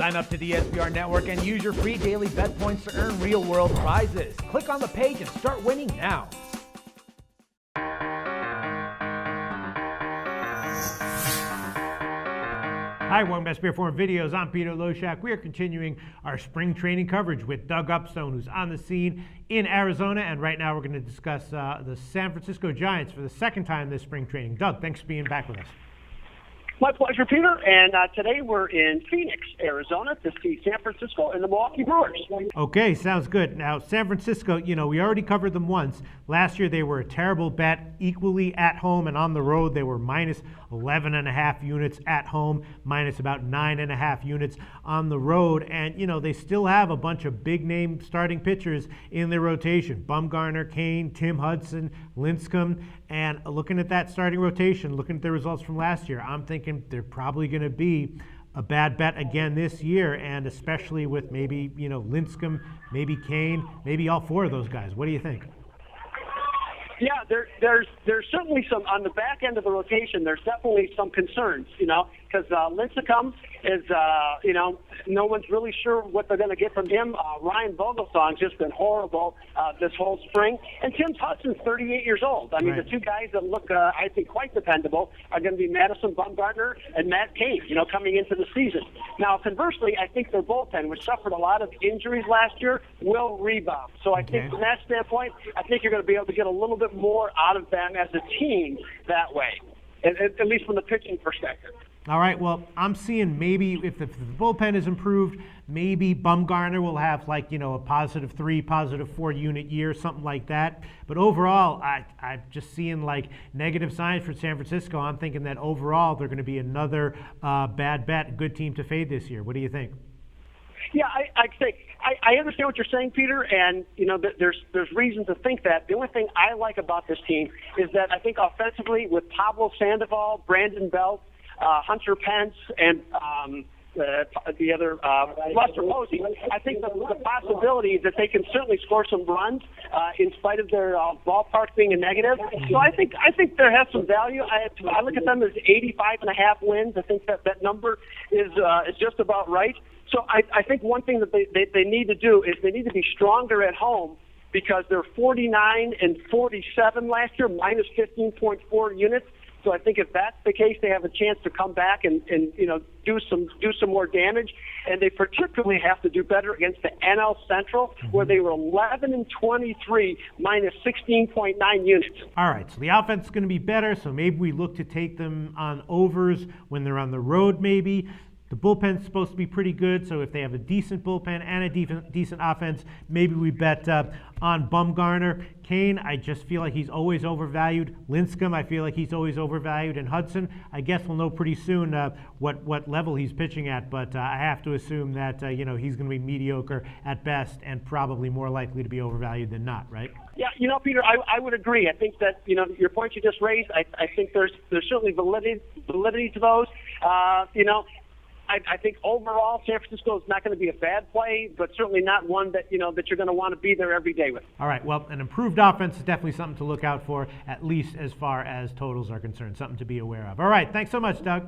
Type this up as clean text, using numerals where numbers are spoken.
Sign up to the SBR Network and use your free daily bet points to earn real-world prizes. Click on the page and start winning now. Hi, welcome to SBR Forum Videos. I'm Peter Loshak. We are continuing our spring training coverage with Doug Upstone, who's on the scene in Arizona. And right now we're going to discuss the San Francisco Giants for the second time this spring training. Doug, thanks for being back with us. My pleasure, Peter. And today we're in Phoenix, Arizona to see San Francisco and the Milwaukee Brewers. Okay, sounds good. Now, San Francisco, we already covered them once. Last year they were a terrible bet, equally at home and on the road. They were minus 11.5 units at home, minus about 9.5 units on the road. And, they still have a bunch of big-name starting pitchers in their rotation. Bumgarner, Kane, Tim Hudson, Lincecum. And looking at that starting rotation, looking at the results from last year, I'm thinking they're probably going to be a bad bet again this year, and especially with maybe, Lincecum, maybe Kane, maybe all four of those guys. What do you think? Yeah, there's certainly some on the back end of the rotation. There's definitely some concerns, because Lincecum is, no one's really sure what they're going to get from him. Ryan Vogelsong's just been horrible this whole spring, and Tim Hudson's 38 years old. I mean, right. The two guys that look, I think, quite dependable are going to be Madison Bumgarner and Matt Kane, coming into the season. Now, conversely, I think their bullpen, which suffered a lot of injuries last year, will rebound. So I think from that standpoint, I think you're going to be able to get a little bit more out of them as a team that way, at least from the pitching perspective. All right, well, I'm seeing maybe if the bullpen is improved, maybe Bumgarner will have a +3, +4 unit year, something like that. But overall, I'm just seeing negative signs for San Francisco. I'm thinking that overall they're going to be another bad bet, a good team to fade this year. What do you think? Yeah, I understand what you're saying, Peter, and there's reason to think that. The only thing I like about this team is that I think offensively with Pablo Sandoval, Brandon Belt, Hunter Pence, and the other Buster Posey, I think the possibility is that they can certainly score some runs in spite of their ballpark being a negative. So I think there has some value. I look at them as 85.5 wins. I think that number is just about right. So I think one thing that they need to do is they need to be stronger at home, because they're 49 and 47 last year, minus 15.4 units. So I think if that's the case, they have a chance to come back and do some more damage. And they particularly have to do better against the NL Central, where they were 11 and 23, minus 16.9 units. All right, so the offense is going to be better. So maybe we look to take them on overs when they're on the road. Maybe. The bullpen's supposed to be pretty good, so if they have a decent bullpen and a decent offense, maybe we bet on Bumgarner. Kane, I just feel like he's always overvalued. Lincecum, I feel like he's always overvalued. And Hudson, I guess we'll know pretty soon what level he's pitching at, but I have to assume that he's going to be mediocre at best and probably more likely to be overvalued than not, right? Yeah, Peter, I would agree. I think that your point you just raised, I think there's certainly validity to those. I think overall San Francisco is not going to be a bad play, but certainly not one that that you're going to want to be there every day with. All right. Well, an improved offense is definitely something to look out for, at least as far as totals are concerned. Something to be aware of. All right. Thanks so much, Doug.